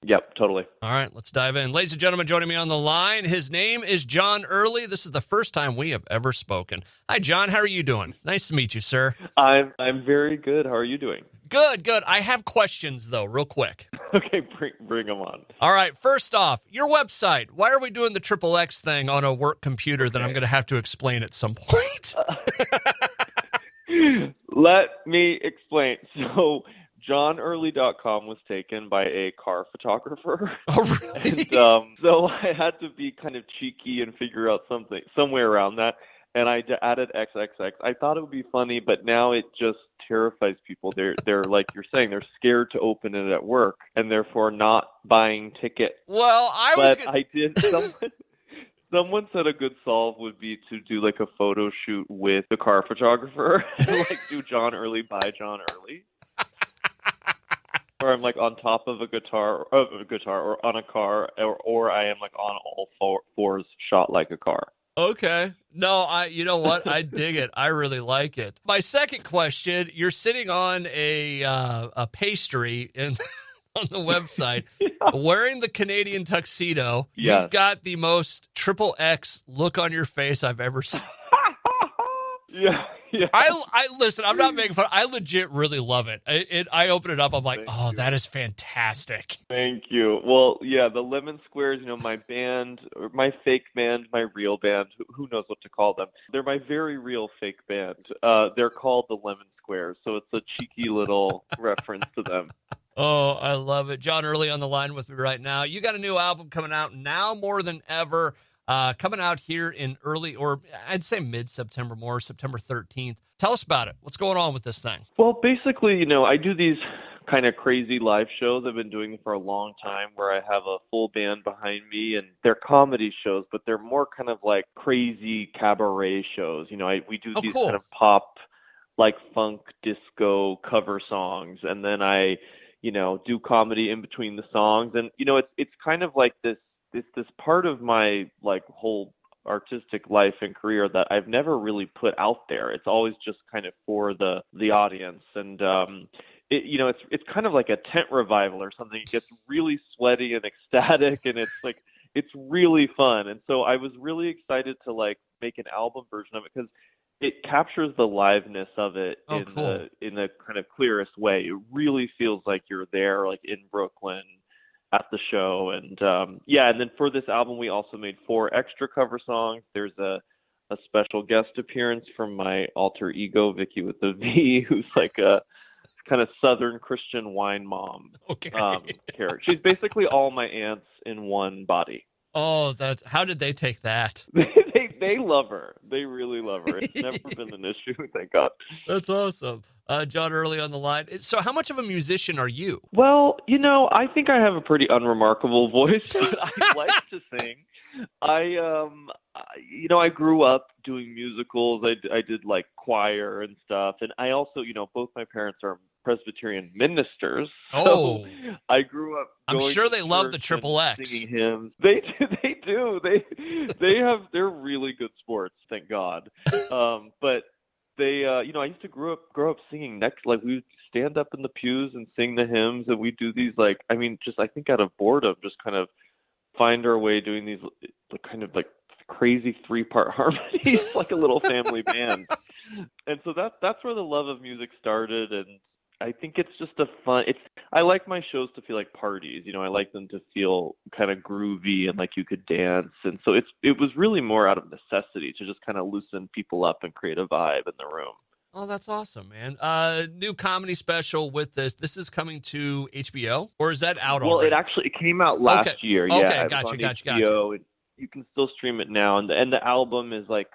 Yep, totally. All right, let's dive in. Ladies and gentlemen, joining me on the line, his name is John Early. This is the first time we have ever spoken. Hi, John. How are you doing? Nice to meet you, sir. I'm very good. How are you doing? Good, good. I have questions, though, real quick. Okay, bring them on. All right, first off, your website. Why are we doing the Triple X thing on a work computer that I'm going to have to explain at some point? Let me explain. So, johnearly.com was taken by a car photographer. Oh, really? And so I had to be kind of cheeky and figure out somewhere around that. And I added XXX. I thought it would be funny, but now it just terrifies people. They're like you're saying, they're scared to open it at work and therefore not buying tickets. Well, I did. Someone said a good solve would be to do like a photo shoot with the car photographer, like do John Early by John Early. Or I'm like on top of a guitar or on a car, or I am like on all fours shot like a car. Okay. No, you know what? I dig it. I really like it. My second question, you're sitting on a pastry on the website wearing the Canadian tuxedo. Yes. You've got the most triple X look on your face I've ever seen. Yeah. I listen, I'm not making fun. I legit really love it. I open it up. I'm like, Thank you. that is fantastic. Thank you. Well, yeah, the Lemon Squares, my band, or my fake band, my real band, who knows what to call them. They're my very real fake band. They're called the Lemon Squares, so it's a cheeky little reference to them. Oh, I love it. John Early on the line with me right now. You got a new album coming out now more than ever. Coming out here in early, or I'd say mid-September, more September 13th. Tell us about it. What's going on with this thing? Well, basically, I do these kind of crazy live shows. I've been doing them for a long time where I have a full band behind me, and they're comedy shows, but they're more kind of like crazy cabaret shows. We do these cool. kind of pop, like funk, disco cover songs, and then I, do comedy in between the songs. And, it's kind of like this part of my like whole artistic life and career that I've never really put out there. It's always just kind of for the audience. And it's kind of like a tent revival or something. It gets really sweaty and ecstatic, and it's really fun. And so I was really excited to like make an album version of it because it captures the liveness of it in the kind of clearest way. It really feels like you're there, like in Brooklyn at the show. And and then for this album we also made 4 extra cover songs. There's a special guest appearance from my alter ego Vicky with the V, who's like a kind of Southern Christian wine mom character. She's basically all my aunts in one body. Oh, how did they take that? They love her. They really love her. It's never been an issue, thank God. That's awesome. John Early on the line. So how much of a musician are you? Well, I think I have a pretty unremarkable voice, but I like to sing. I grew up doing musicals. I did like choir and stuff. And I also, both my parents are Presbyterian ministers. So I grew up I'm sure they love the church Triple X. singing hymns. They do. They're really good sports, thank God. But they, I used to grow up singing next, like we would stand up in the pews and sing the hymns, and we do these I think out of boredom, just kind of find our way doing these kind of like crazy 3-part harmonies, like a little family band. And so that's where the love of music started. And I think it's just I like my shows to feel like parties. I like them to feel kind of groovy and like you could dance. And so it was really more out of necessity to just kind of loosen people up and create a vibe in the room. Oh, that's awesome, man. New comedy special with this. This is coming to HBO, or is that out already? Well, it came out last year. Okay, Yeah, gotcha. And you can still stream it now. And the album is like,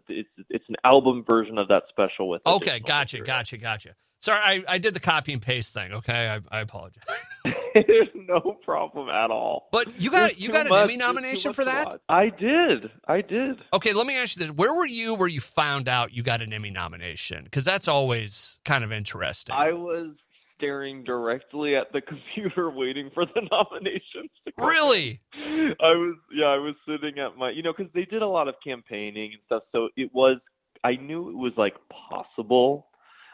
it's an album version of that special with. Okay, gotcha. Sorry, I did the copy and paste thing. Okay, I apologize. There's no problem at all. But you got an Emmy nomination for that? I did. Okay, let me ask you this: where were you found out you got an Emmy nomination? Because that's always kind of interesting. I was staring directly at the computer, waiting for the nominations to come. Really? I was sitting at my, because they did a lot of campaigning and stuff. So I knew it was like possible.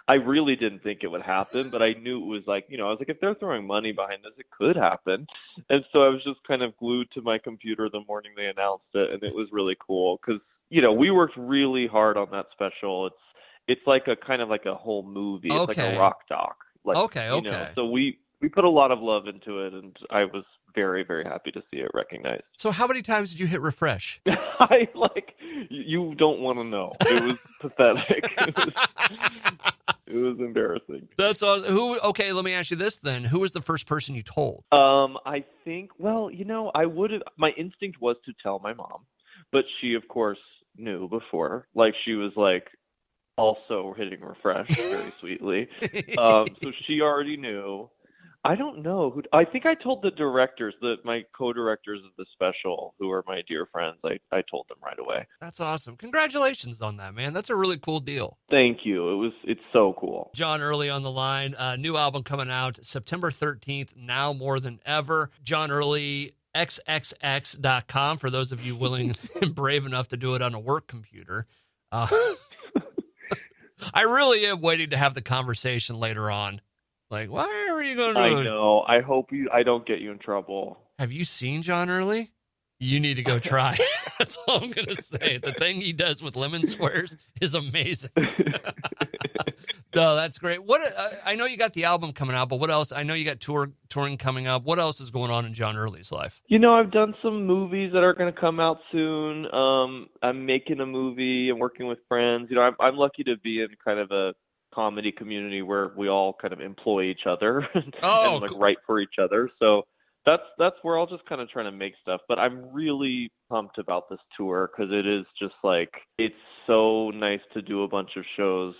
I really didn't think it would happen, but I knew it was like, I was like, if they're throwing money behind this, it could happen. And so I was just kind of glued to my computer the morning they announced it, and it was really cool because, we worked really hard on that special. It's like a kind of like a whole movie. It's like a Okay. rock doc. Like, Okay. so we put a lot of love into it, and I was very, very happy to see it recognized. So how many times did you hit refresh? I like you don't want to know. It was pathetic. It was embarrassing. That's awesome. Okay, let me ask you this then. Who was the first person you told? I think, well, I would have, my instinct was to tell my mom, but she, of course, knew before. Like, she was like, also hitting refresh very sweetly. So she already knew. I don't know who. I think I told the directors, my co-directors of the special, who are my dear friends. I told them right away. That's awesome. Congratulations on that, man. That's a really cool deal. Thank you. It's so cool. John Early on the line. New album coming out September 13th, now more than ever. John Early, xxx.com for those of you willing and brave enough to do it on a work computer. I really am waiting to have the conversation later on. Like, why are you going to? I know. I hope I don't get you in trouble. Have you seen John Early? You need to go try. That's all I'm going to say. The thing he does with lemon squares is amazing. No, that's great. What I know you got the album coming out, but what else? I know you got touring coming up. What else is going on in John Early's life? I've done some movies that are going to come out soon. I'm making a movie and working with friends. I'm lucky to be in kind of a comedy community where we all kind of employ each other and cool. write for each other. So that's where I'll just kind of trying to make stuff. But I'm really pumped about this tour because it is just like, it's so nice to do a bunch of shows,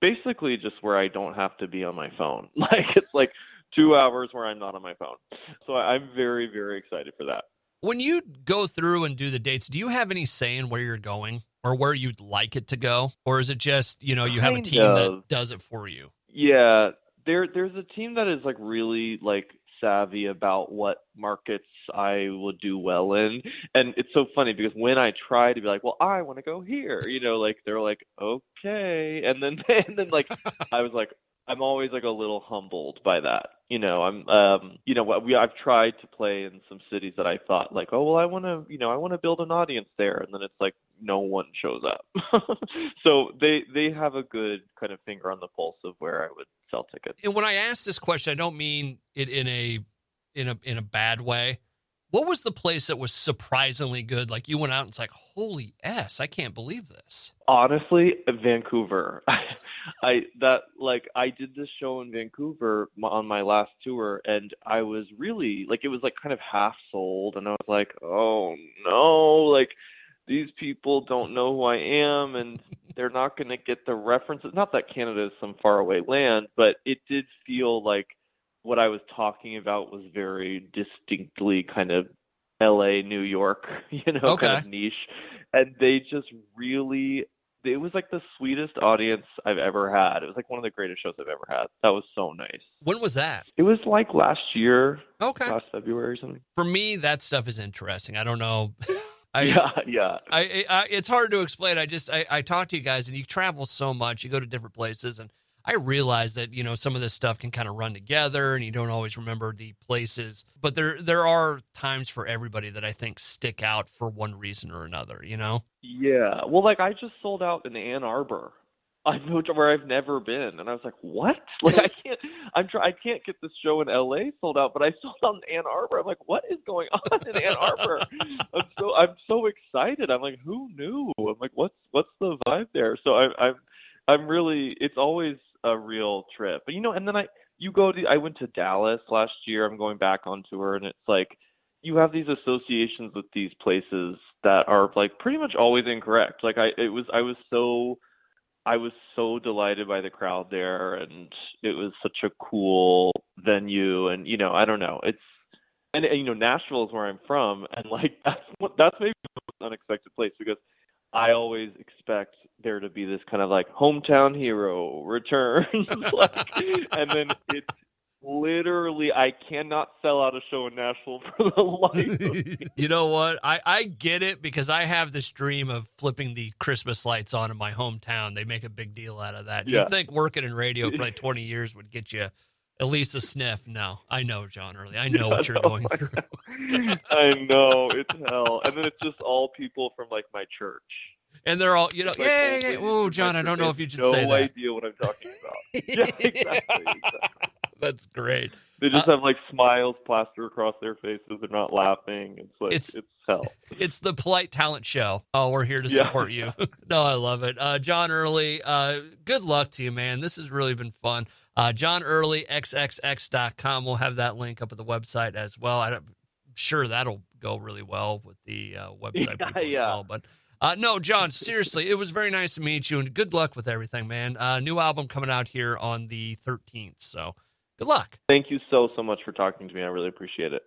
basically just where I don't have to be on my phone. Like, it's like 2 hours where I'm not on my phone. So I'm very, very excited for that. When you go through and do the dates, do you have any say in where you're going or where you'd like it to go? Or is it just, you have a team that does it for you? Yeah, there's a team that is like really like savvy about what markets I will do well in. And it's so funny because when I try to be like, well, I want to go here, like they're like, okay. And then like, I was like, I'm always like a little humbled by that. I've tried to play in some cities that I thought like, oh, well, I want to build an audience there. And then it's like, no one shows up. So they have a good kind of finger on the pulse of where I would sell tickets. And when I ask this question, I don't mean it in a bad way. What was the place that was surprisingly good? Like you went out and it's like, holy S, I can't believe this. Honestly, Vancouver. I did this show in Vancouver on my last tour, and I was really like, it was like kind of half sold, and I was like, oh no, like these people don't know who I am, and they're not going to get the references. Not that Canada is some faraway land, but it did feel like what I was talking about was very distinctly kind of LA, New York, Okay. kind of niche. And they just really, it was like the sweetest audience I've ever had. It was like one of the greatest shows I've ever had. That was so nice. When was that? It was like last year. Okay. Last February or something. For me, that stuff is interesting. I don't know. Yeah. It's hard to explain. I talk to you guys and you travel so much. You go to different places and I realize that, some of this stuff can kind of run together and you don't always remember the places, but there are times for everybody that I think stick out for one reason or another, Yeah. Well, like I just sold out in Ann Arbor. I know where I've never been, and I was like, "What? Like I can't get this show in LA sold out, but I sold out in Ann Arbor." I'm like, "What is going on in Ann Arbor?" I'm so excited. I'm like, "Who knew?" I'm like, "What's the vibe there?" So I'm really. It's always a real trip, but and then I went to Dallas last year. I'm going back on tour, and it's like you have these associations with these places that are like pretty much always incorrect. Like I was so delighted by the crowd there, and it was such a cool venue. And I don't know, and Nashville is where I'm from, and like that's maybe the most unexpected place because I always expect there to be this kind of like hometown hero returns, and then it's literally, I cannot sell out a show in Nashville for the life of me. You know what? I get it because I have this dream of flipping the Christmas lights on in my hometown. They make a big deal out of that. Yeah. You'd think working in radio for like 20 years would get you at least a sniff. No, I know, John Early. I know Yeah, what you're no, going through. I know, it's hell. And then it's just all people from, like, my church. And they're all, you know, It's like yeah, only yeah. people Oh, from my John, I church. don't They know have if you should no say that. idea what I'm talking about. Yeah, exactly. That's great. They just have, like, smiles plastered across their faces. They're not laughing. It's like, It's it's hell. It's the polite talent show. Oh, we're here to Yeah. support you. No, I love it. John Early, good luck to you, man. This has really been fun. John Early, xxx.com. We'll have that link up at the website as well. I'm sure that'll go really well with the website people as Yeah. well. But no, John, seriously, it was very nice to meet you, and good luck with everything, man. New album coming out here on the 13th, so good luck. Thank you so much for talking to me. I really appreciate it.